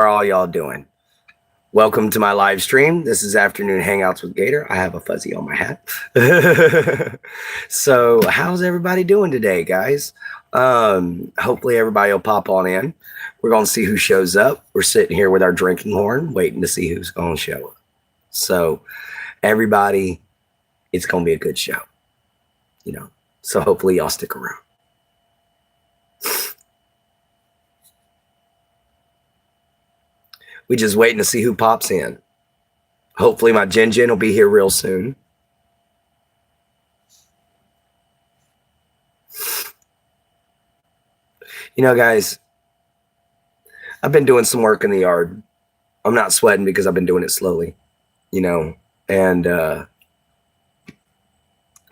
are all y'all doing? Welcome to my live stream. This is Afternoon Hangouts with Gator. I have a fuzzy on my hat. So how's everybody doing today, guys? Hopefully everybody will pop on in. We're going to see who shows up. We're sitting here with our drinking horn, waiting to see who's going to show up. So everybody, it's going to be a good show, so hopefully y'all stick around. We just waiting to see who pops in. Hopefully my Jin will be here real soon. Guys, I've been doing some work in the yard. I'm not sweating because I've been doing it slowly, and I've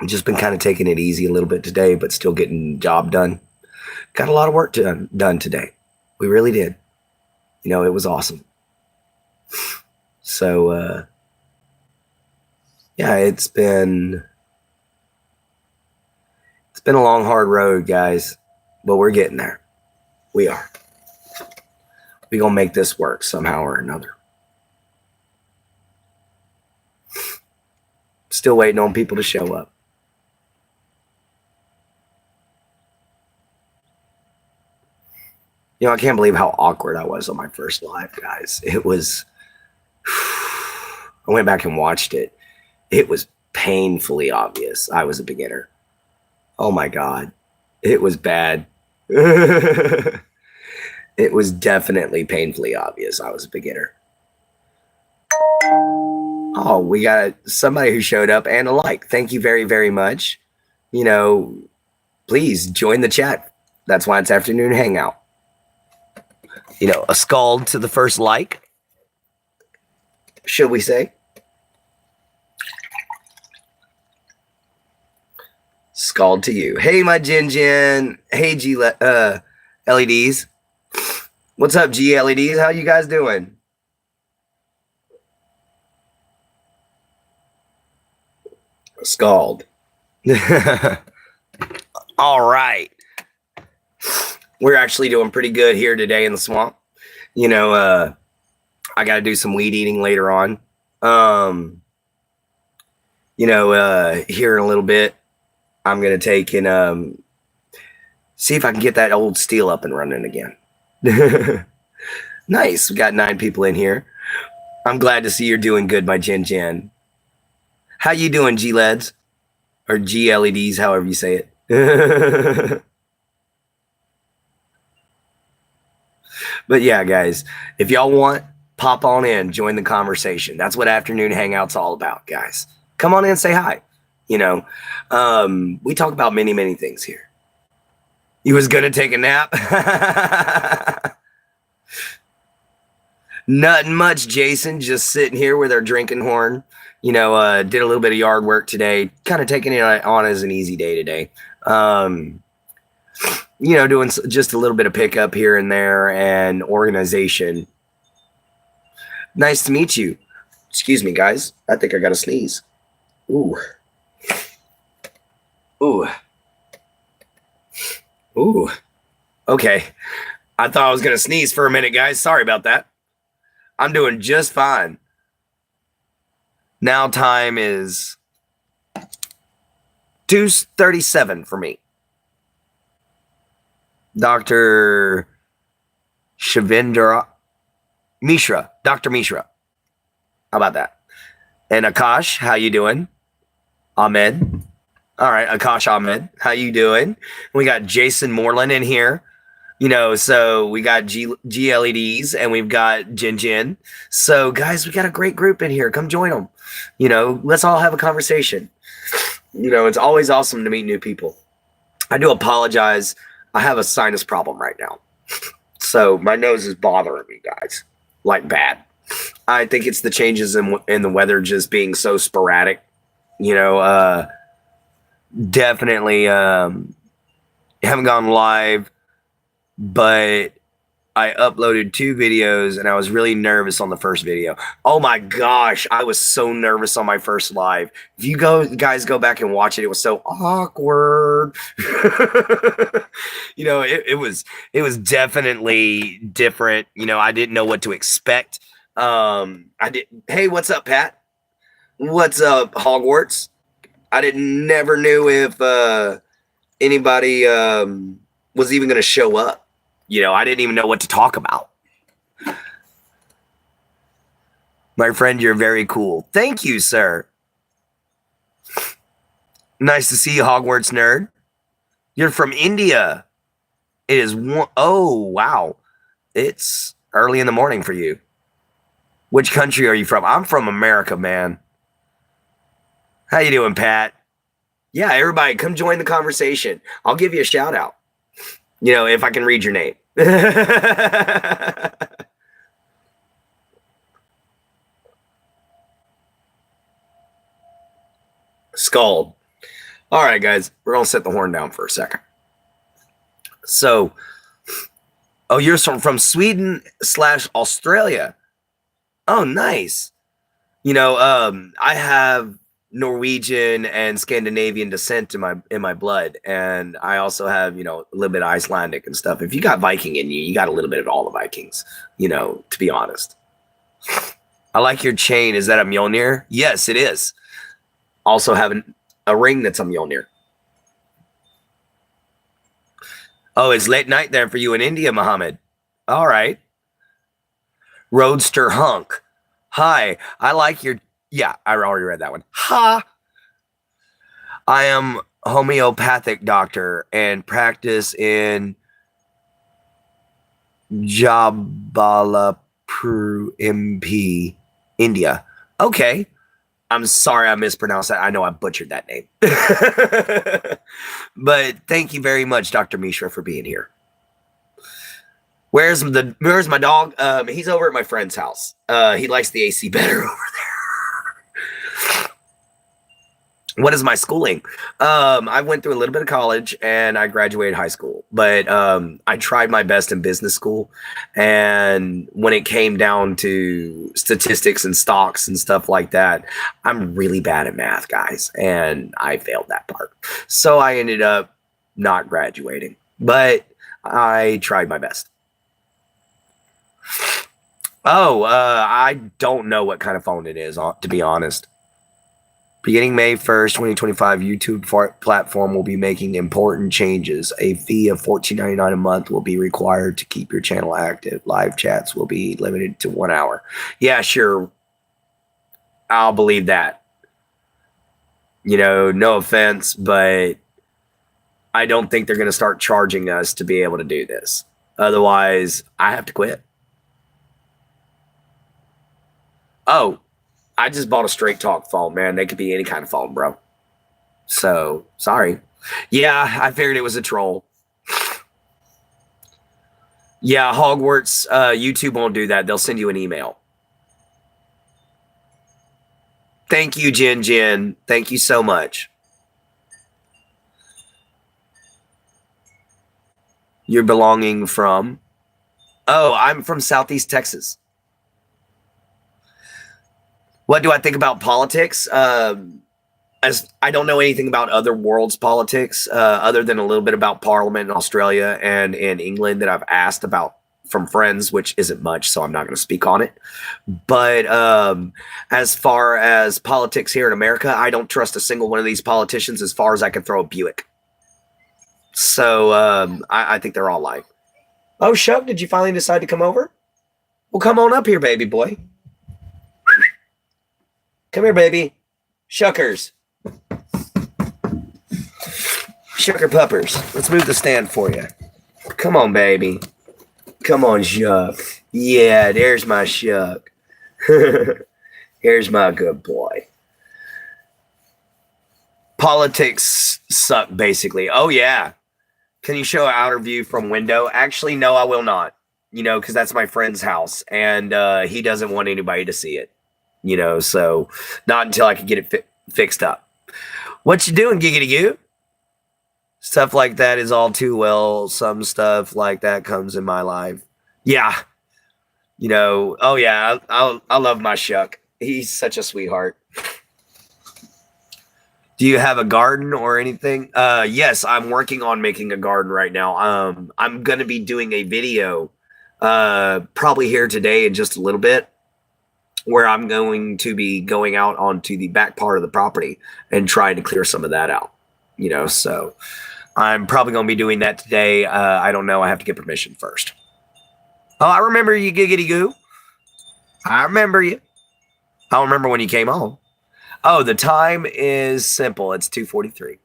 just been kind of taking it easy a little bit today, but still getting the job done. Got a lot of work done today. We really did. It was awesome. So, yeah, it's been a long, hard road, guys, but we're getting there. We are. We're going to make this work somehow or another. Still waiting on people to show up. I can't believe how awkward I was on my first live, guys. It was... I went back and watched it. It was painfully obvious I was a beginner. Oh my God. It was bad. It was definitely painfully obvious I was a beginner. Oh, we got somebody who showed up and a like. Thank you very, very much. Please join the chat. That's why it's Afternoon Hangout. A scald to the first like, should we say? Scald to you. Hey, my Jin. Hey, G LEDs. What's up, G LEDs? How you guys doing? Scald. All right. We're actually doing pretty good here today in the swamp. I got to do some weed eating later on. Here in a little bit, I'm going to take and see if I can get that old steel up and running again. Nice. We got 9 people in here. I'm glad to see you're doing good, my Jin. How you doing, G-LEDs? Or G-LEDs, however you say it. But yeah, guys, if y'all want, pop on in, join the conversation. That's what Afternoon Hangout's all about, guys. Come on in, say hi. We talk about many, many things here. You was going to take a nap? Nothing much, Jason. Just sitting here with our drinking horn. Did a little bit of yard work today. Kind of taking it on as an easy day today. Doing just a little bit of pickup here and there and organization. Nice to meet you. Excuse me, guys. I think I got to sneeze. Ooh. Okay. I thought I was going to sneeze for a minute, guys. Sorry about that. I'm doing just fine. Now time is 2:37 for me. Dr. Shavindra Mishra. Dr. Mishra. How about that? And Akash, how you doing? Ahmed. All right, Akash Ahmed, how you doing? We got Jason Moreland in here. So we got GLEDs and we've got Jin. So guys, we got a great group in here. Come join them. Let's all have a conversation. It's always awesome to meet new people. I do apologize. I have a sinus problem right now. So my nose is bothering me, guys, like bad. I think it's the changes in the weather just being so sporadic. Definitely haven't gone live, but I uploaded 2 videos and I was really nervous on the first video. Oh my gosh, I was so nervous on my first live. If you guys go back and watch it, it was so awkward. You know, it was definitely different. You know, I didn't know what to expect. Hey, what's up, Pat? What's up, Hogwarts? I never knew if anybody was even going to show up. You know, I didn't even know what to talk about. My friend, you're very cool. Thank you, sir. Nice to see you, Hogwarts nerd. You're from India. It is oh, wow. It's early in the morning for you. Which country are you from? I'm from America, man. How you doing, Pat? Yeah, everybody, come join the conversation. I'll give you a shout out. You know, if I can read your name. Scald. All right, guys, we're going to set the horn down for a second. So, oh, you're from Sweden / Australia. Oh, nice. You know, I have Norwegian and Scandinavian descent in my blood, and I also have, you know, a little bit of Icelandic and stuff. If you got Viking in you, you got a little bit of all the Vikings, you know, to be honest. I like your chain. Is that a Mjolnir? Yes, it is. Also having a ring that's a Mjolnir. Oh, it's late night there for you in India, Muhammad. All right. Roadster Hunk. Hi, I like your... Yeah, I already read that one. Ha! I am homeopathic doctor and practice in Jabalpur, MP, India. Okay. I'm sorry I mispronounced that. I know I butchered that name. But thank you very much, Dr. Mishra, for being here. Where's my dog? He's over at my friend's house. He likes the AC better over there. What is my schooling? I went through a little bit of college and I graduated high school, but I tried my best in business school. And when it came down to statistics and stocks and stuff like that, I'm really bad at math, guys, and I failed that part. So I ended up not graduating, but I tried my best. Oh, I don't know what kind of phone it is, to be honest. Beginning May 1st, 2025, YouTube platform will be making important changes. A fee of $14.99 a month will be required to keep your channel active. Live chats will be limited to 1 hour. Yeah, sure. I'll believe that. You know, no offense, but I don't think they're going to start charging us to be able to do this. Otherwise, I have to quit. Oh, I just bought a straight talk phone, man. They could be any kind of phone, bro. So, sorry. Yeah, I figured it was a troll. Yeah, Hogwarts, YouTube won't do that. They'll send you an email. Thank you, Jen. Thank you so much. You're belonging from? Oh, I'm from Southeast Texas. What do I think about politics? As I don't know anything about other worlds' politics, other than a little bit about Parliament in Australia and in England that I've asked about from friends, which isn't much, so I'm not going to speak on it. But as far as politics here in America, I don't trust a single one of these politicians as far as I can throw a Buick. So I think they're all lying. Oh, Shug, did you finally decide to come over? Well, come on up here, baby boy. Come here, baby. Shuckers. Shucker puppers. Let's move the stand for you. Come on, baby. Come on, Shuck. Yeah, there's my Shuck. Here's my good boy. Politics suck, basically. Oh, yeah. Can you show an outer view from window? Actually, no, I will not. You know, because that's my friend's house, and he doesn't want anybody to see it. You know, so not until I can get it fixed up. What you doing, giggity goo? Stuff like that is all too well. Some stuff like that comes in my life. Yeah. Oh yeah, I love my Shuck. He's such a sweetheart. Do you have a garden or anything? Yes, I'm working on making a garden right now. I'm gonna be doing a video, probably here today in just a little bit, where I'm going to be going out onto the back part of the property and trying to clear some of that out. So I'm probably gonna be doing that today. I don't know. I have to get permission first. Oh, I remember you, Giggity Goo. I remember you. I don't remember when you came home. Oh, the time is simple. It's 2:43.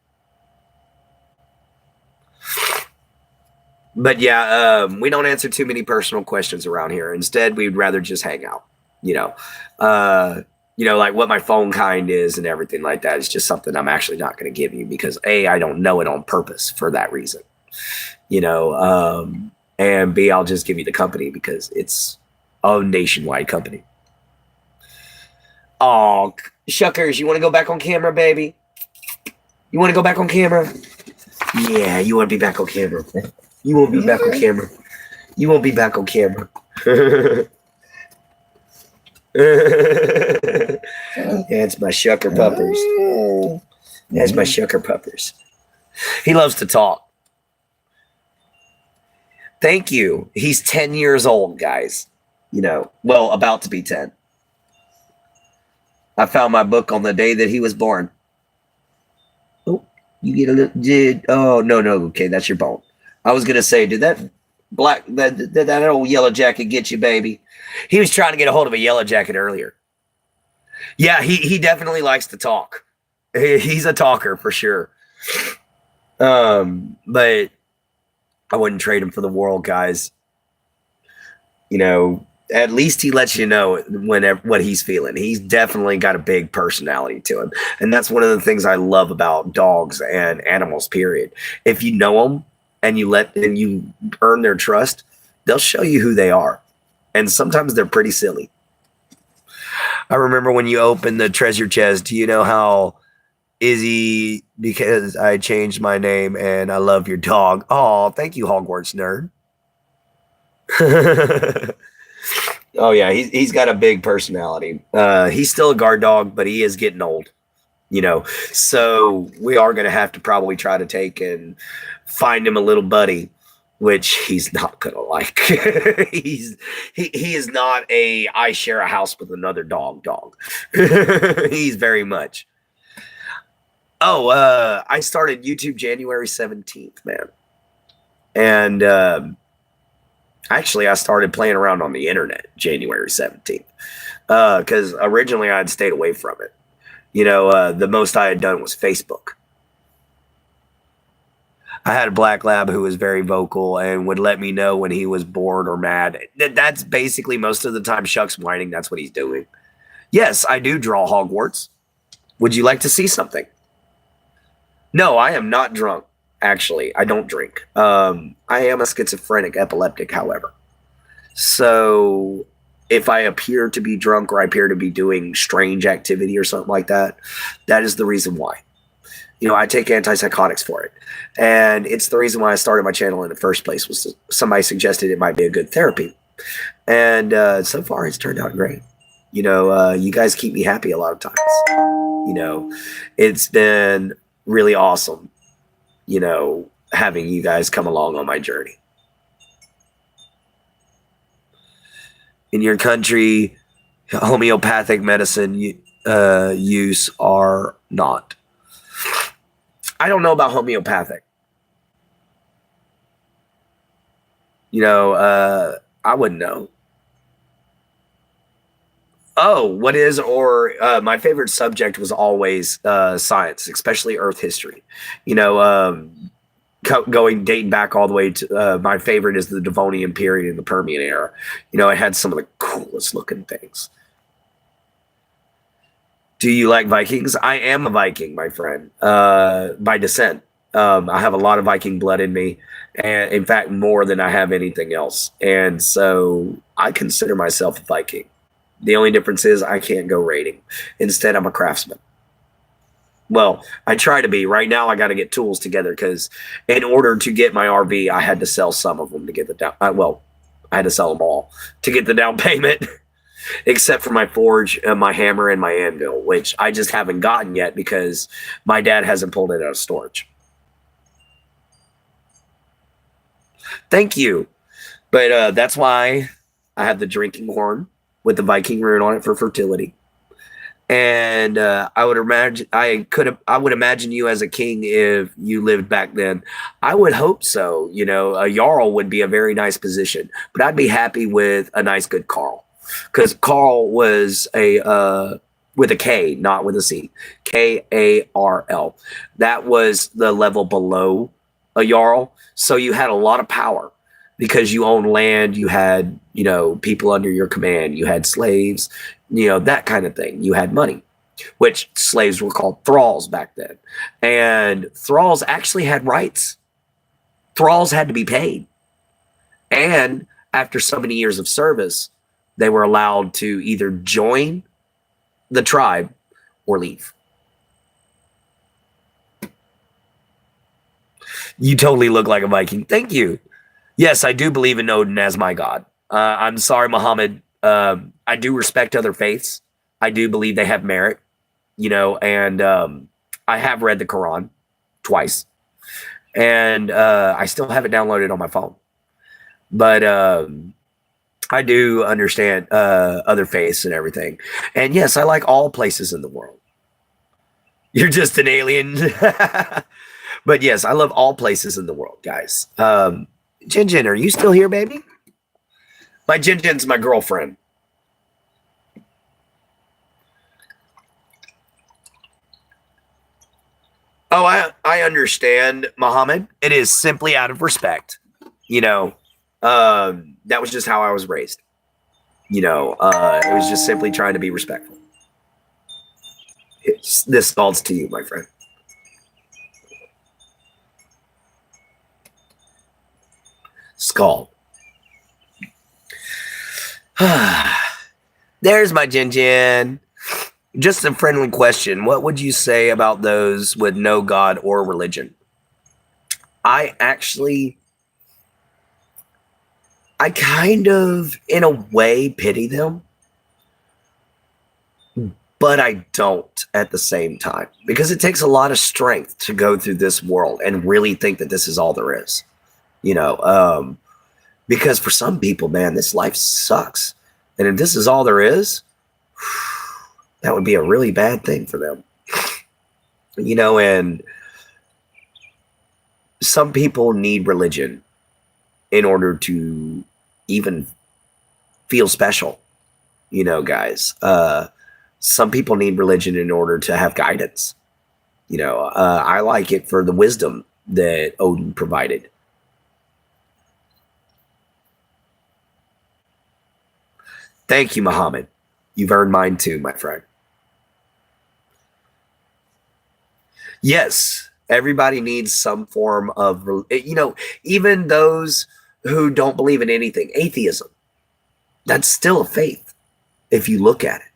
But yeah, we don't answer too many personal questions around here. Instead, we'd rather just hang out. You know, like what my phone kind is and everything like that is just something I'm actually not going to give you because A, I don't know it on purpose for that reason. And B, I'll just give you the company because it's a nationwide company. Oh, Shuckers, you want to go back on camera, baby? You want to go back on camera? Yeah, you want to be back on camera. You won't be back on camera. You won't be back on camera. That's my Shucker puppers. That's my Shucker puppers. He loves to talk. Thank you. He's 10 years old, guys. Well, about to be 10. I found my book on the day that he was born. Oh, you get a little. Oh, no. Okay, that's your bone. I was going to say, did that old yellow jacket get you, baby? He was trying to get a hold of a yellow jacket earlier. Yeah, he definitely likes to talk. He's a talker for sure. But I wouldn't trade him for the world, guys. At least he lets you know whenever what he's feeling. He's definitely got a big personality to him. And that's one of the things I love about dogs and animals, period. If you know them and you earn their trust, they'll show you who they are. And sometimes they're pretty silly. I remember when you opened the treasure chest, do you know how Izzy, because I changed my name and I love your dog. Oh, thank you, Hogwarts nerd. Oh yeah, he's got a big personality. He's still a guard dog, but he is getting old. So we are going to have to probably try to take and find him a little buddy, which he's not going to like. he is not I share a house with another dog. He's very much. Oh, I started YouTube January 17th, man. And actually, I started playing around on the internet January 17th because originally I had stayed away from it. The most I had done was Facebook. I had a black lab who was very vocal and would let me know when he was bored or mad. That's basically most of the time Shuck's whining. That's what he's doing. Yes, I do draw Hogwarts. Would you like to see something? No, I am not drunk. Actually, I don't drink. I am a schizophrenic epileptic, however. So if I appear to be drunk or I appear to be doing strange activity or something like that, that is the reason why. I take antipsychotics for it. And it's the reason why I started my channel in the first place was somebody suggested it might be a good therapy. And so far it's turned out great. You guys keep me happy a lot of times. It's been really awesome, having you guys come along on my journey. In your country, homeopathic medicine use are not. I don't know about homeopathic. I wouldn't know. Oh, what is my favorite subject was always science, especially Earth history. Dating back all the way to my favorite is the Devonian period and the Permian era. It had some of the coolest looking things. Do you like Vikings? I am a Viking, my friend, by descent. I have a lot of Viking blood in me, and in fact, more than I have anything else. And so I consider myself a Viking. The only difference is I can't go raiding. Instead, I'm a craftsman. Well, I try to be. Right now, I got to get tools together because in order to get my RV, I had to sell some of them to get the down. I had to sell them all to get the down payment, except for my forge, my hammer, and my anvil, which I just haven't gotten yet because my dad hasn't pulled it out of storage. Thank you. But that's why I have the drinking horn with the Viking rune on it for fertility. And I would imagine you as a king if you lived back then. I would hope so. You know, a jarl would be a very nice position, but I'd be happy with a nice, good Carl, because Carl was a with a K, not with a C. Karl. That was the level below a jarl, so you had a lot of power because you owned land. You had, you know, people under your command. You had slaves. You know, that kind of thing. You had money, which slaves were called thralls back then. And thralls actually had rights. Thralls had to be paid. And after so many years of service, they were allowed to either join the tribe or leave. You totally look like a Viking. Thank you. Yes, I do believe in Odin as my god. I'm sorry, Muhammad. I do respect other faiths. I do believe they have merit, you know, and I have read the Quran twice, and I still have it downloaded on my phone. But I do understand other faiths and everything. And yes, I like all places in the world. You're just an alien. But yes, I love all places in the world, guys. Jin Jin, are you still here, baby? My Jin Jin's my girlfriend. Oh, I understand, Muhammad. It is simply out of respect. You know, that was just how I was raised. You know, it was just simply trying to be respectful. This falls to you, my friend. Skull. There's my Jin Jin. Just a friendly question. What would you say about those with no God or religion? I kind of, in a way, pity them. But I don't at the same time. Because it takes a lot of strength to go through this world and really think that this is all there is. You know, because for some people, man, this life sucks. And if this is all there is, that would be a really bad thing for them. You know, and some people need religion in order to even feel special. You know, guys, some people need religion in order to have guidance. You know, I like it for the wisdom that Odin provided. Thank you, Muhammad. You've earned mine too, my friend. Yes, everybody needs some form of, you know, even those who don't believe in anything. Atheism, that's still a faith. If you look at it,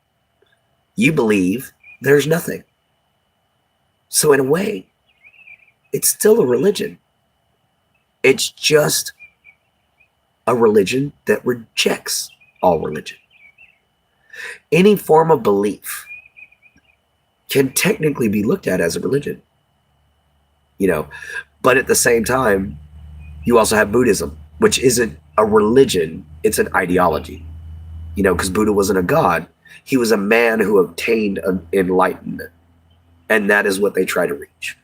you believe there's nothing. So in a way, it's still a religion. It's just a religion that rejects all religion. Any form of belief can technically be looked at as a religion, you know, but at the same time, you also have Buddhism, which isn't a religion, it's an ideology, you know, because Buddha wasn't a god. He was a man who obtained enlightenment, and that is what they try to reach.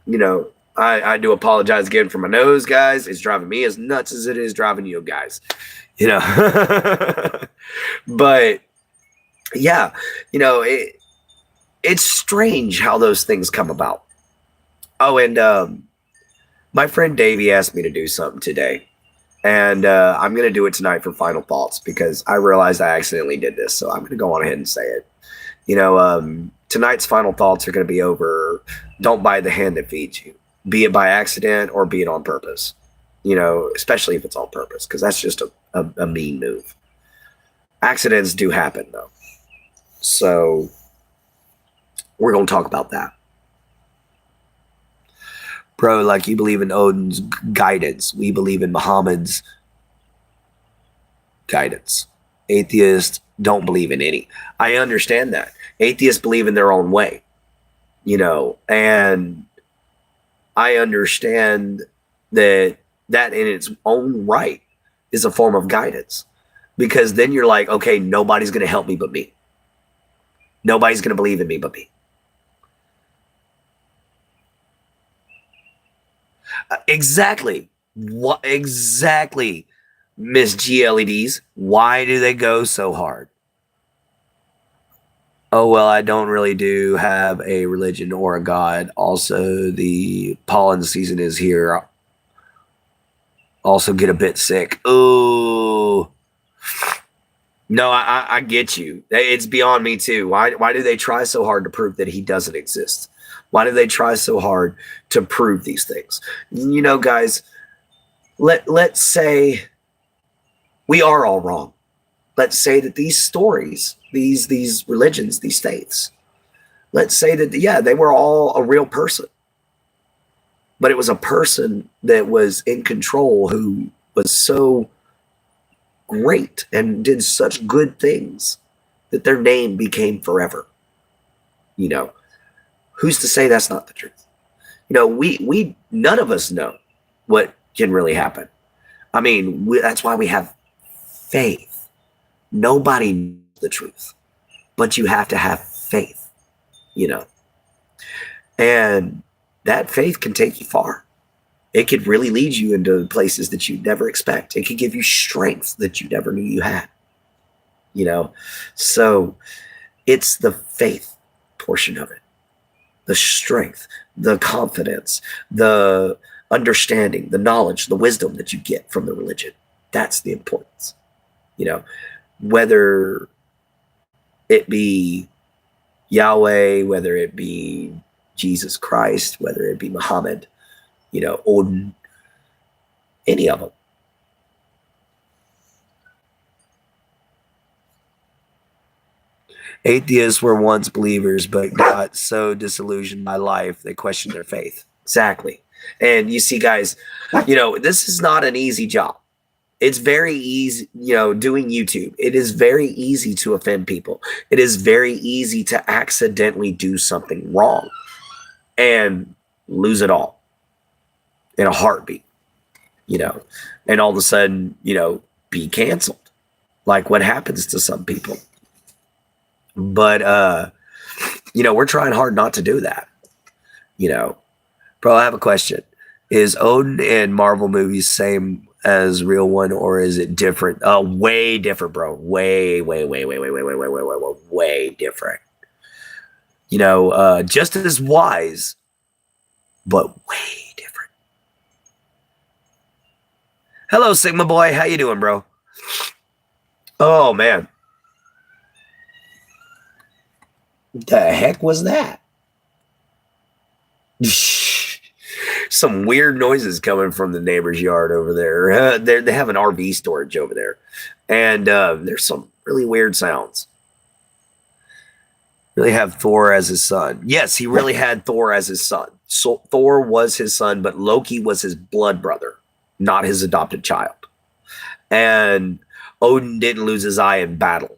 You know, I do apologize again for my nose, guys. It's driving me as nuts as it is driving you guys, you know. But yeah, you know, it's strange how those things come about. Oh, and my friend Davey asked me to do something today, and I'm going to do it tonight for final thoughts because I realized I accidentally did this, so I'm going to go on ahead and say it. You know, tonight's final thoughts are going to be over. Don't bite the hand that feeds you, be it by accident or be it on purpose. You know, especially if it's on purpose, because that's just a mean move. Accidents do happen, though. So we're going to talk about that. Bro, like you believe in Odin's guidance. We believe in Muhammad's guidance. Atheists don't believe in any. I understand that. Atheists believe in their own way, and I understand that in its own right is a form of guidance, because then you're like, okay, nobody's going to help me but me. Nobody's going to believe in me but me. Exactly. What exactly, Miss GLEDs? Why do they go so hard? Oh, well, I don't really do have a religion or a god. Also, the pollen season is here. Also get a bit sick. Oh, no, I get you. It's beyond me too. Why do they try so hard to prove that he doesn't exist? Why do they try so hard to prove these things? Guys, let's say we are all wrong. Let's say that these stories, these religions, these faiths, let's say that, yeah, they were all a real person. But it was a person that was in control who was so great and did such good things that their name became forever. Who's to say that's not the truth? We none of us know what can really happen. I mean, that's why we have faith. Nobody knows the truth, but you have to have faith, and that faith can take you far. It could really lead you into places that you'd never expect. It could give you strength that you never knew you had, So it's the faith portion of it, the strength, the confidence, the understanding, the knowledge, the wisdom that you get from the religion. That's the importance, whether it be Yahweh, whether it be Jesus Christ, whether it be Muhammad, Odin, any of them. Atheists were once believers, but got so disillusioned by life, they questioned their faith. Exactly. And you see, guys, this is not an easy job. It's very easy, doing YouTube. It is very easy to offend people. It is very easy to accidentally do something wrong and lose it all in a heartbeat, and all of a sudden, be canceled, like what happens to some people. But, we're trying hard not to do that, Bro, I have a question. Is Odin in Marvel movies same as real one, or is it different? Way different, bro. Way different. Just as wise, but way different. Hello, Sigma boy. How you doing, bro? Oh, man. The heck was that? Some weird noises coming from the neighbor's yard over there. They have an RV storage over there. And there's some really weird sounds. Really have Thor as his son. Yes, he really had Thor as his son. So Thor was his son, but Loki was his blood brother, not his adopted child. And Odin didn't lose his eye in battle.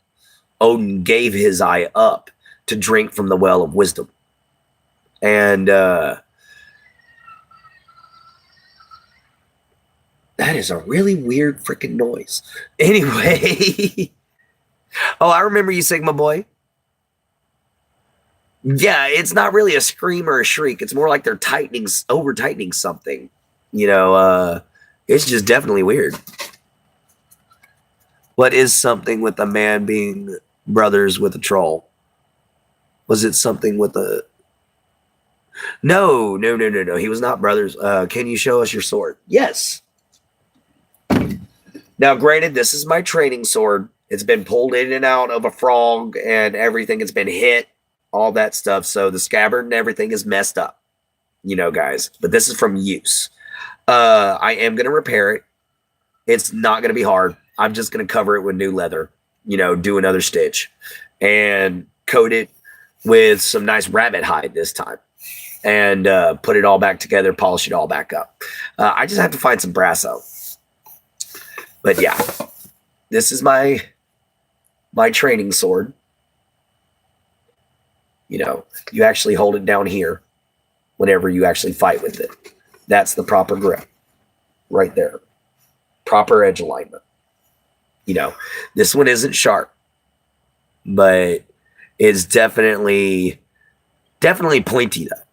Odin gave his eye up to drink from the well of wisdom. And that is a really weird freaking noise. Anyway. Oh, I remember you, Sigma boy. Yeah, it's not really a scream or a shriek. It's more like they're over tightening something. It's just definitely weird. What is something with a man being brothers with a troll? Was it something with a... No. He was not brothers. Can you show us your sword? Yes. Now, granted, this is my training sword. It's been pulled in and out of a frog and everything. It's been hit, all that stuff. So the scabbard and everything is messed up, guys. But this is from use. I am going to repair it. It's not going to be hard. I'm just going to cover it with new leather, do another stitch and coat it with some nice rabbit hide this time and put it all back together, polish it all back up. I just have to find some brasso. But yeah, this is my training sword. You know, you actually hold it down here whenever you actually fight with it. That's the proper grip right there. Proper edge alignment. You know, this one isn't sharp, but it's definitely pointy though.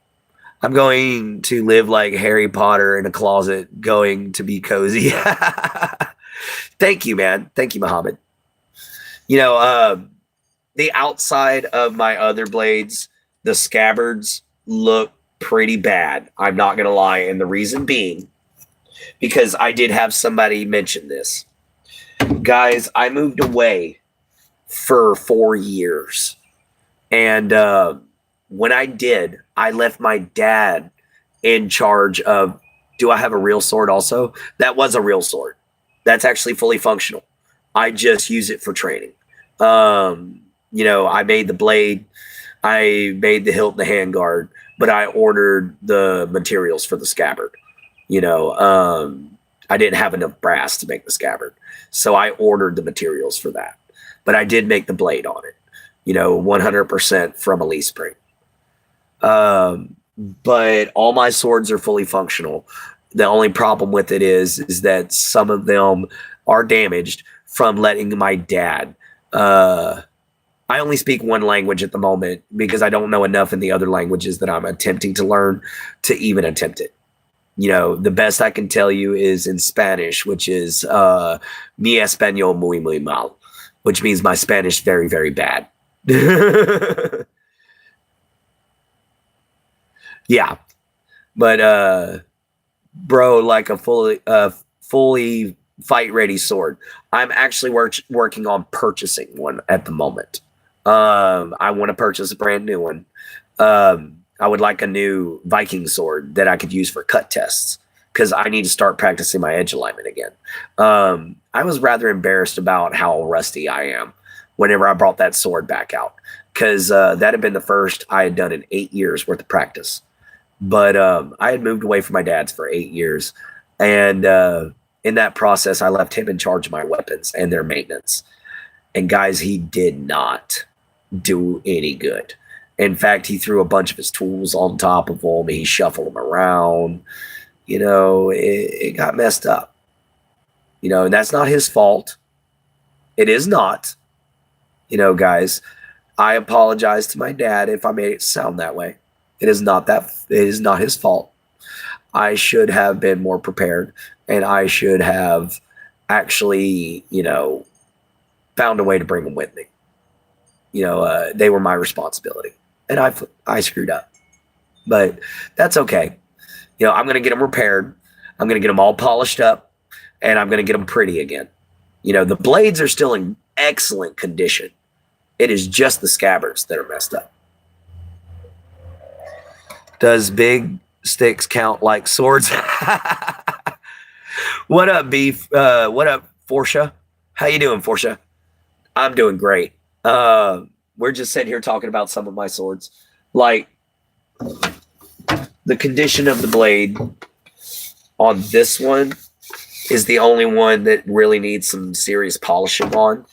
I'm going to live like Harry Potter in a closet, going to be cozy. Thank you, man. Thank you, Muhammad. You know, the outside of my other blades, the scabbards look pretty bad. I'm not going to lie. And the reason being, because I did have somebody mention this. Guys, I moved away for 4 years. And when I did, I left my dad in charge of, do I have a real sword also? That was a real sword. That's actually fully functional. I just use it for training. You know, I made the blade, I made the hilt, the handguard, but I ordered the materials for the scabbard. You know, I didn't have enough brass to make the scabbard, so I ordered the materials for that. But I did make the blade on it, you know, 100% from Elise Spring. But all my swords are fully functional. The only problem with it is that some of them are damaged from letting my dad. I only speak one language at the moment because I don't know enough in the other languages that I'm attempting to learn to even attempt it. You know, the best I can tell you is in Spanish, which is mi español muy, muy mal, which means my Spanish very, very bad. Yeah. But, bro, like a fully fight ready sword. I'm actually working on purchasing one at the moment. I want to purchase a brand new one. I would like a new Viking sword that I could use for cut tests because I need to start practicing my edge alignment again. I was rather embarrassed about how rusty I am whenever I brought that sword back out because that had been the first I had done in 8 years worth of practice. But I had moved away from my dad's for 8 years. And in that process, I left him in charge of my weapons and their maintenance. And guys, he did not do any good. In fact, he threw a bunch of his tools on top of them. He shuffled them around. You know, it got messed up. You know, and that's not his fault. It is not. You know, guys, I apologize to my dad if I made it sound that way. It is not his fault. I should have been more prepared, and I should have actually, you know, found a way to bring them with me. You know, they were my responsibility, and I screwed up, but that's okay. You know, I'm going to get them repaired. I'm going to get them all polished up, and I'm going to get them pretty again. You know, the blades are still in excellent condition. It is just the scabbards that are messed up. Does big sticks count like swords? What up, Beef? What up, Forsha? How you doing, Forsha? I'm doing great. We're just sitting here talking about some of my swords. Like, the condition of the blade on this one is the only one that really needs some serious polishing on.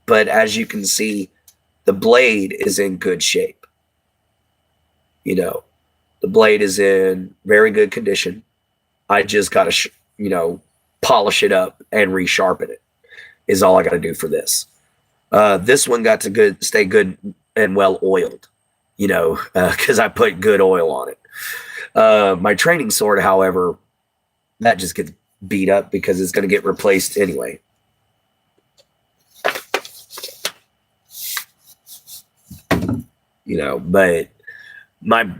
But as you can see, the blade is in good shape. You know, the blade is in very good condition. I just got to, you know, polish it up and resharpen it is all I got to do for this. This one got to stay good and well oiled, you know, because I put good oil on it. My training sword, however, that just gets beat up because it's going to get replaced anyway. You know, but my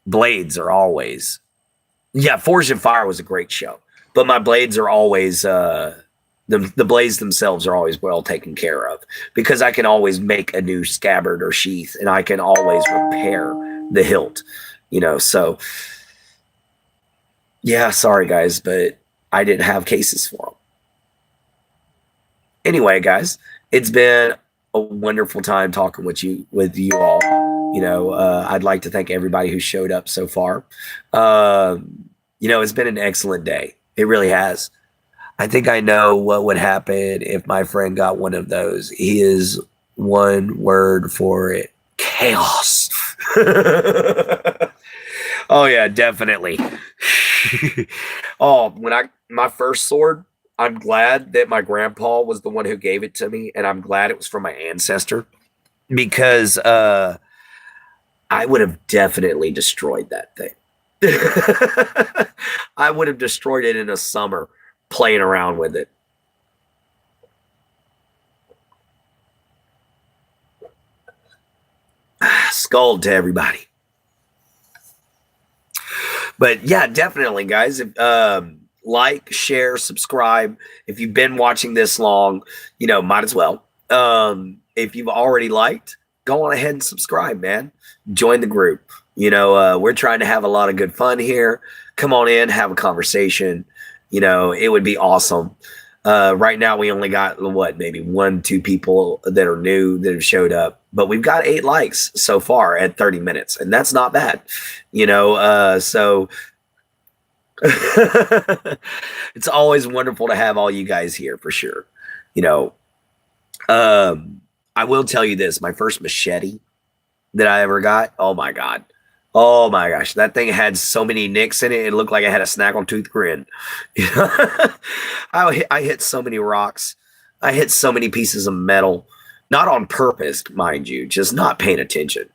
blades are always, yeah, Forged in Fire was a great show, but my blades are always, the blades themselves are always well taken care of because I can always make a new scabbard or sheath and I can always repair the hilt, you know, so yeah, sorry guys, but I didn't have cases for them. Anyway, guys, it's been a wonderful time talking with you all. You know, I'd like to thank everybody who showed up so far. You know, it's been an excellent day. It really has. I think I know what would happen if my friend got one of those. He is one word for it: chaos. Oh yeah, definitely. Oh, when I my first sword, I'm glad that my grandpa was the one who gave it to me, and I'm glad it was from my ancestor because I would have definitely destroyed that thing. I would have destroyed it in a summer playing around with it. Skull to everybody. But yeah, definitely, guys. If, like, share, subscribe. If you've been watching this long, might as well. If you've already liked, go on ahead and subscribe, man. Join the group. We're trying to have a lot of good fun here. Come on in, have a conversation. It would be awesome. Right now, we only got maybe 1, 2 people that are new that have showed up, but we've got 8 likes so far at 30 minutes, and that's not bad. So it's always wonderful to have all you guys here for sure. I will tell you this: my first machete that I ever got. Oh my god. Oh my gosh, that thing had so many nicks in it. It looked like I had a snaggletooth grin. I hit so many rocks. I hit so many pieces of metal, not on purpose, mind you, just not paying attention.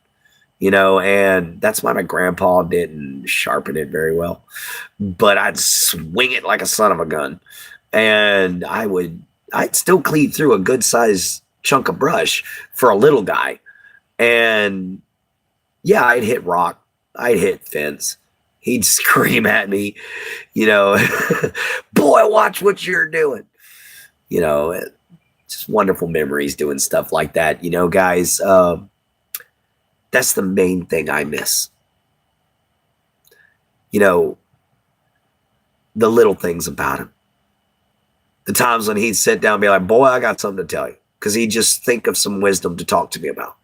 And that's why my grandpa didn't sharpen it very well. But I'd swing it like a son of a gun, and I'd still cleave through a good sized chunk of brush for a little guy. And yeah, I'd hit rock. I'd hit fence. He'd scream at me, boy, watch what you're doing. Just wonderful memories doing stuff like that. Guys, that's the main thing I miss. The little things about him. The times when he'd sit down and be like, boy, I got something to tell you. Because he'd just think of some wisdom to talk to me about.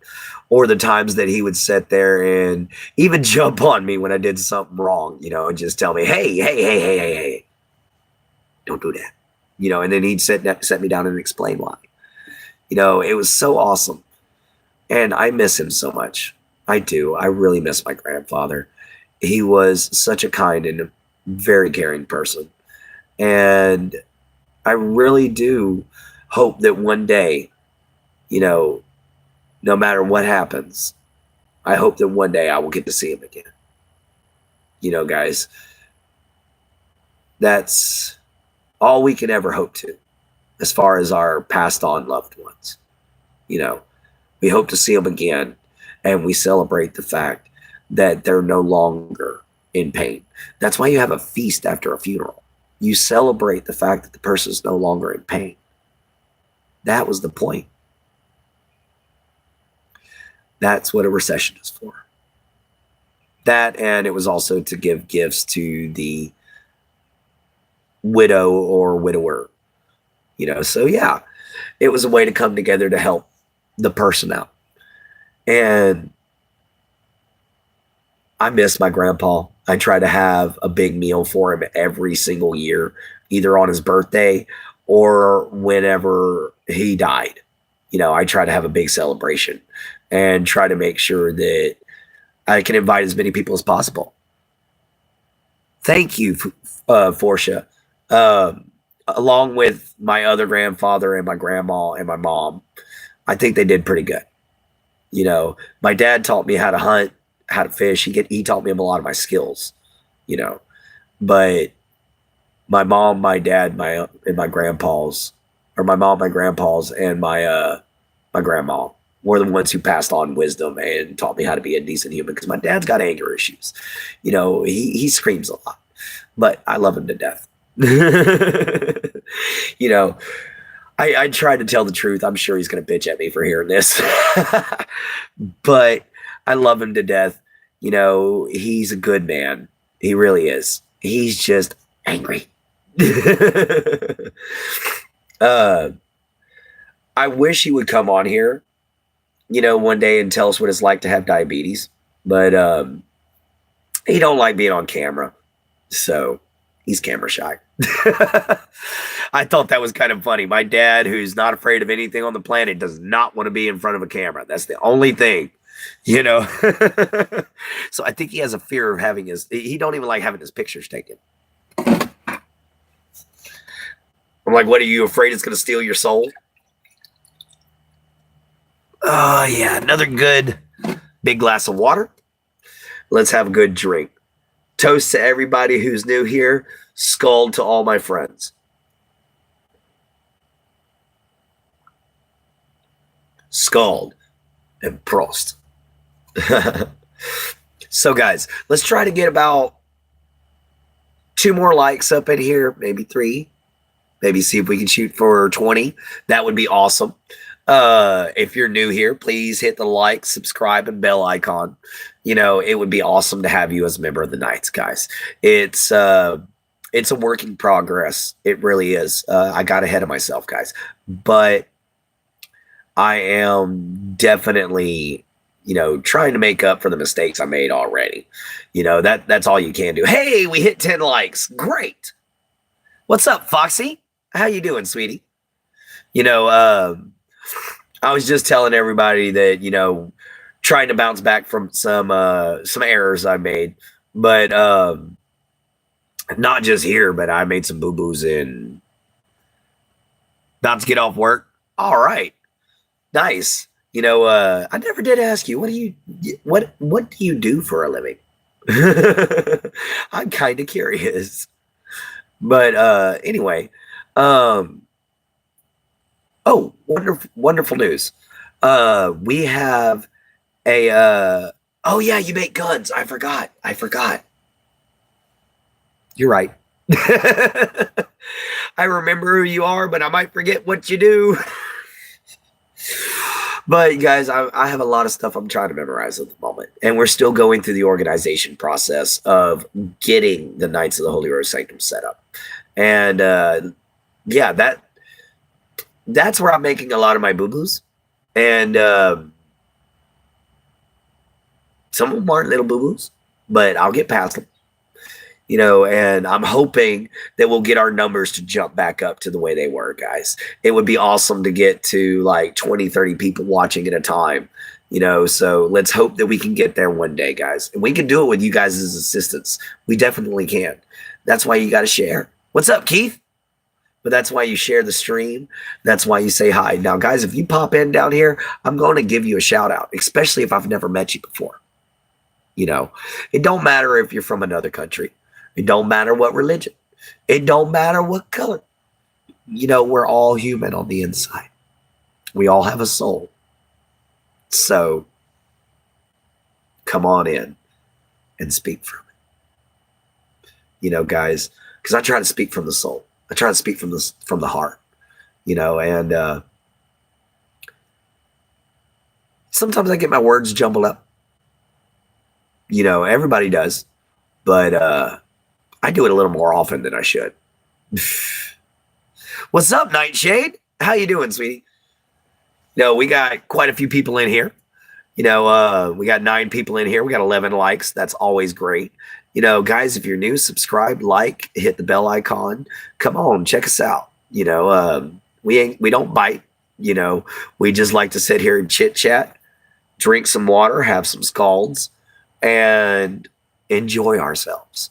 Or the times that he would sit there and even jump on me when I did something wrong, and just tell me, hey, don't do that. And then he'd set me down and explain why. It was so awesome. And I miss him so much. I do. I really miss my grandfather. He was such a kind and very caring person. And I really do hope that one day, no matter what happens, I hope that one day I will get to see him again. Guys, that's all we can ever hope to as far as our passed on loved ones. We hope to see them again, and we celebrate the fact that they're no longer in pain. That's why you have a feast after a funeral. You celebrate the fact that the person is no longer in pain. That was the point. That's what a recession is for. That, and it was also to give gifts to the widow or widower. So yeah, it was a way to come together to help the person out. And I miss my grandpa. I try to have a big meal for him every single year, either on his birthday or whenever he died. I try to have a big celebration and try to make sure that I can invite as many people as possible. Thank you, Forsha. Along with my other grandfather and my grandma and my mom, I think they did pretty good. My dad taught me how to hunt, how to fish. He taught me a lot of my skills, but my mom, my dad, my grandpas, or my mom, my grandpas, and my grandma were the ones who passed on wisdom and taught me how to be a decent human, because my dad's got anger issues. He screams a lot, but I love him to death. I tried to tell the truth. I'm sure he's going to bitch at me for hearing this, but I love him to death. He's a good man. He really is. He's just angry. I wish he would come on here, one day and tell us what it's like to have diabetes, but he don't like being on camera. So, He's camera shy. I thought that was kind of funny. My dad, who's not afraid of anything on the planet, does not want to be in front of a camera. That's the only thing, you know. So I think he has a fear of having he don't even like having his pictures taken. I'm like, what, are you afraid it's going to steal your soul? Oh, yeah, another good big glass of water. Let's have a good drink. Toast to everybody who's new here. Skål to all my friends. Skål and Prost. So, guys, let's try to get about 2 more likes up in here, maybe 3. Maybe see if we can shoot for 20. That would be awesome. If you're new here, please hit the like, subscribe, and bell icon. You know, it would be awesome to have you as a member of the Knights, guys. It's a work in progress. It really is. I got ahead of myself, guys. But I am definitely, you know, trying to make up for the mistakes I made already. You know, that's all you can do. Hey, we hit 10 likes. Great. What's up, Foxy? How you doing, sweetie? You know, I was just telling everybody that, you know, trying to bounce back from some errors I made, but not just here, but I made some boo-boos in. About to get off work. All right. Nice. You know, I never did ask you, what do you do for a living? I'm kind of curious. But anyway, oh, wonderful news. We have a oh yeah, you make guns. I forgot. You're right. I remember who you are, but I might forget what you do. But guys, I have a lot of stuff I'm trying to memorize at the moment. And we're still going through the organization process of getting the Knights of the Holy Rose Sanctum set up. And yeah, that's where I'm making a lot of my boo-boos. And some of them aren't little boo-boos, but I'll get past them. You know, and I'm hoping that we'll get our numbers to jump back up to the way they were, guys. It would be awesome to get to like 20, 30 people watching at a time, you know, so let's hope that we can get there one day, guys. And we can do it with you guys as assistants. We definitely can. That's why you got to share. What's up, Keith? But that's why you share the stream. That's why you say hi. Now, guys, if you pop in down here, I'm going to give you a shout out, especially if I've never met you before. You know, it don't matter if you're from another country. It don't matter what religion. It don't matter what color. You know, we're all human on the inside. We all have a soul. So come on in and speak from it. You know, guys, because I try to speak from the soul. I try to speak from the heart. You know, and sometimes I get my words jumbled up. You know, everybody does. But I do it a little more often than I should. What's up, Nightshade? How you doing, sweetie? You know, we got quite a few people in here. You know, we got 9 people in here. We got 11 likes. That's always great. You know, guys, if you're new, subscribe, like, hit the bell icon. Come on, check us out. You know, we don't bite. You know, we just like to sit here and chit chat, drink some water, have some scalds, and enjoy ourselves.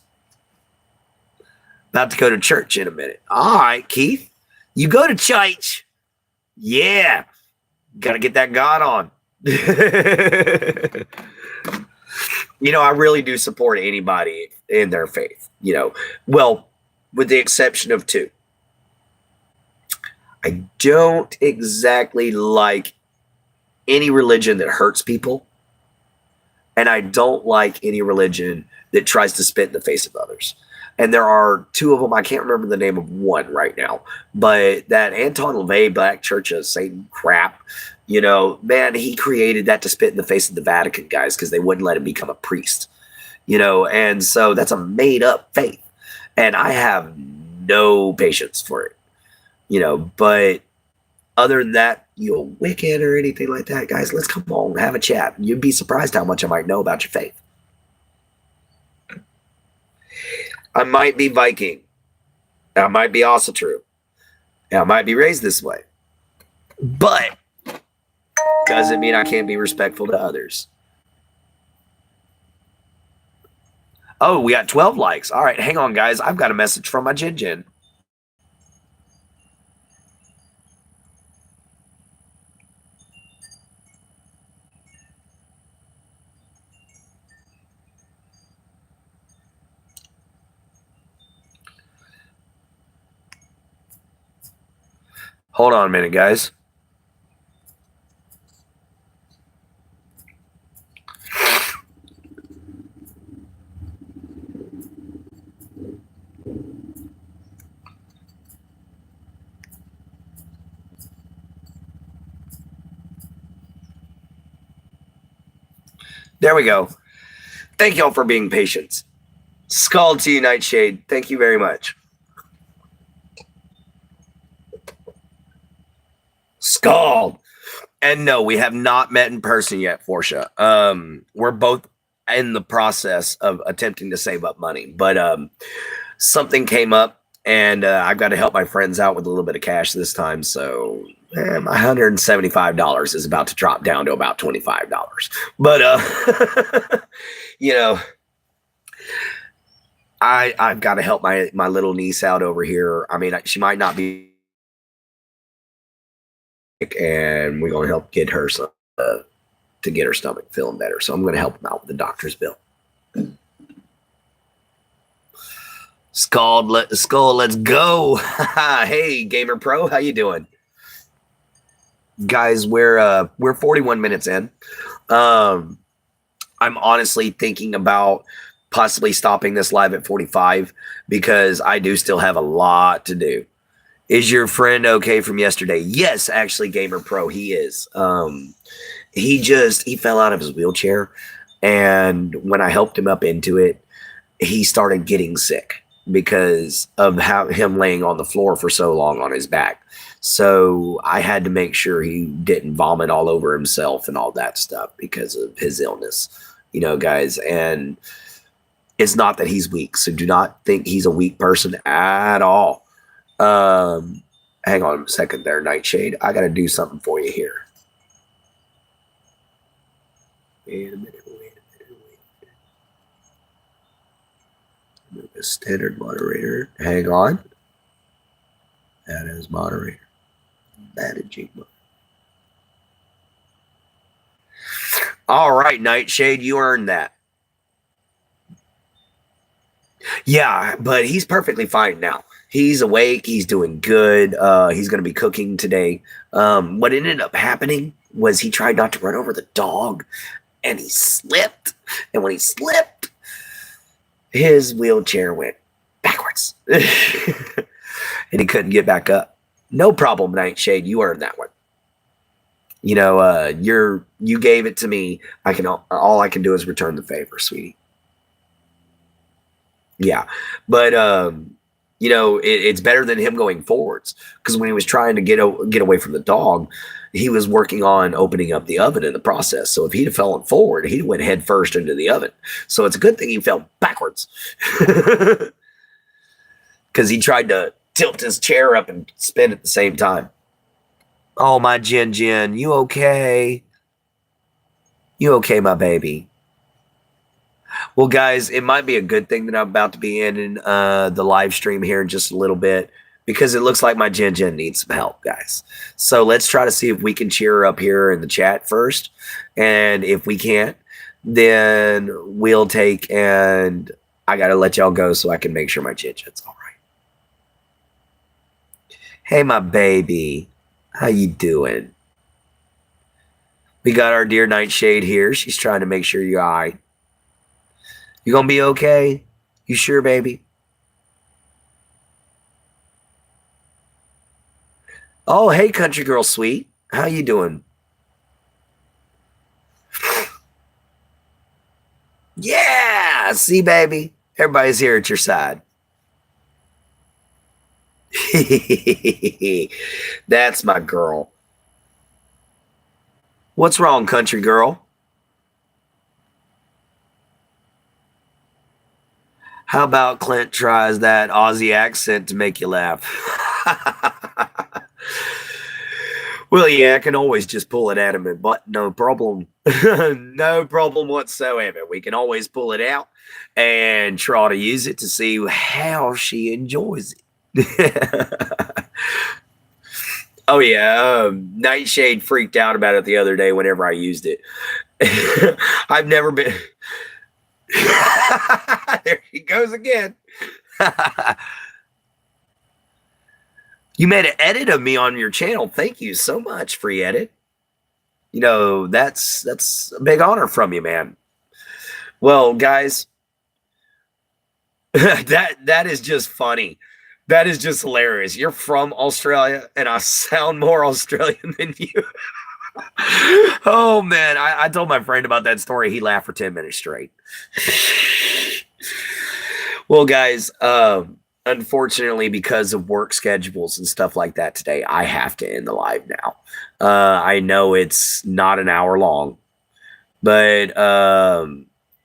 About to go to church in a minute. All right, Keith. You go to church. Yeah. Got to get that God on. You know, I really do support anybody in their faith. You know, well, with the exception of 2. I don't exactly like any religion that hurts people. And I don't like any religion that tries to spit in the face of others. And there are 2 of them. I can't remember the name of one right now. But that Anton LaVey Black Church of Satan crap, you know, man, he created that to spit in the face of the Vatican, guys, because they wouldn't let him become a priest. You know, and so that's a made-up faith. And I have no patience for it. You know, but other than that, you're wicked or anything like that, guys, let's come on, have a chat. You'd be surprised how much I might know about your faith. I might be Viking. That might be also true. I might be raised this way. But doesn't mean I can't be respectful to others. Oh, we got 12 likes. All right, hang on, guys. I've got a message from my Jin Jin. Hold on a minute, guys. There we go. Thank y'all for being patient. Skull to you, Nightshade. Thank you very much. Skull. And no, we have not met in person yet, Portia. We're both in the process of attempting to save up money, but something came up, and I've got to help my friends out with a little bit of cash this time. So my $175 is about to drop down to about $25. But you know, I've got to help my little niece out over here. I mean, she might not be, and we're going to help get her some to get her stomach feeling better. So I'm going to help them out with the doctor's bill. Skull, let's go. Hey, Gamer Pro, how you doing? Guys, we're 41 minutes in. I'm honestly thinking about possibly stopping this live at 45 because I do still have a lot to do. Is your friend okay from yesterday? Yes, actually, Gamer Pro, he is. He fell out of his wheelchair, and when I helped him up into it, he started getting sick because of him laying on the floor for so long on his back. So I had to make sure he didn't vomit all over himself and all that stuff because of his illness, guys. And it's not that he's weak. So do not think he's a weak person at all. Hang on a second there, Nightshade. I got to do something for you here. Wait a minute. Move a standard moderator. Hang on. That is moderator. Managing. All right, Nightshade, you earned that. Yeah, but he's perfectly fine now. He's awake. He's doing good. He's going to be cooking today. What ended up happening was he tried not to run over the dog, and he slipped. And when he slipped, his wheelchair went backwards. And he couldn't get back up. No problem, Nightshade. You earned that one. You gave it to me. All I can do is return the favor, sweetie. Yeah, but it's better than him going forwards, because when he was trying to get away from the dog, he was working on opening up the oven in the process. So if he'd have fallen forward, he'd went head first into the oven. So it's a good thing he fell backwards, because he tried to tilt his chair up and spin at the same time. Oh, my Jin, you okay? You okay, my baby? Well, guys, it might be a good thing that I'm about to be in the live stream here in just a little bit, because it looks like my Jin needs some help, guys. So let's try to see if we can cheer her up here in the chat first. And if we can't, then we'll take, and I got to let y'all go so I can make sure my Jin's all right. Hey, my baby. How you doing? We got our dear Nightshade here. She's trying to make sure you're all right. You gonna be okay? You sure, baby? Oh, hey, country girl sweet. How you doing? Yeah, see, baby. Everybody's here at your side. That's my girl. What's wrong, country girl? How about Clint tries that Aussie accent to make you laugh? Well, yeah, I can always just pull it out of my butt. No problem. No problem whatsoever. We can always pull it out and try to use it to see how she enjoys it. Oh, yeah. Nightshade freaked out about it the other day whenever I used it. I've never been. There he goes again. You made an edit of me on your channel. Thank you so much, free edit. You know, that's a big honor from you, man. Well, guys, that is just funny. That is just hilarious. You're from Australia, and I sound more Australian than you. Oh man, I told my friend about that story. He laughed for 10 minutes straight. Well, guys, unfortunately, because of work schedules and stuff like that today, I have to end the live now. I know it's not an hour long, but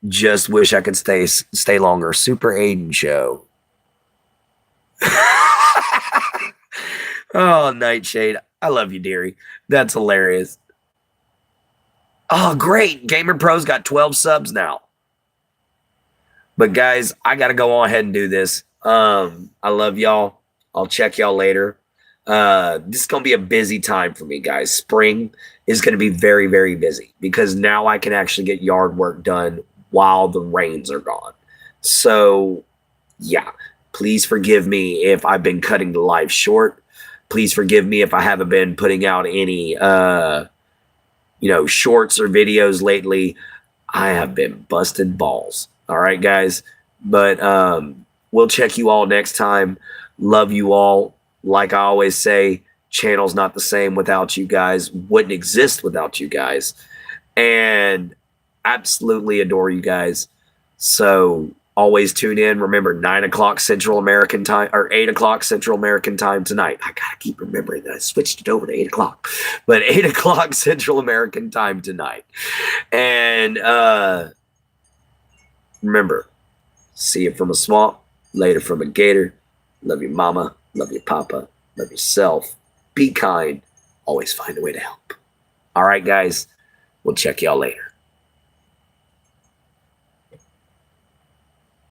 just wish I could stay longer. Super Aiden show. Oh, Nightshade, I love you, dearie. That's hilarious. Oh, great. Gamer Pro's got 12 subs now. But guys, I got to go on ahead and do this. I love y'all. I'll check y'all later. This is going to be a busy time for me, guys. Spring is going to be very, very busy because now I can actually get yard work done while the rains are gone. So, yeah, please forgive me if I've been cutting the live short. Please forgive me if I haven't been putting out any, shorts or videos lately. I have been busting balls. All right, guys. But we'll check you all next time. Love you all. Like I always say, channel's not the same without you guys. Wouldn't exist without you guys. And absolutely adore you guys. So always tune in. Remember, 9 o'clock Central American time, or 8 o'clock Central American time tonight. I got to keep remembering that I switched it over to 8 o'clock. But 8 o'clock Central American time tonight. And remember, see it from a swamp, later from a gator. Love your mama, love your papa, love yourself. Be kind. Always find a way to help. All right, guys. We'll check y'all later.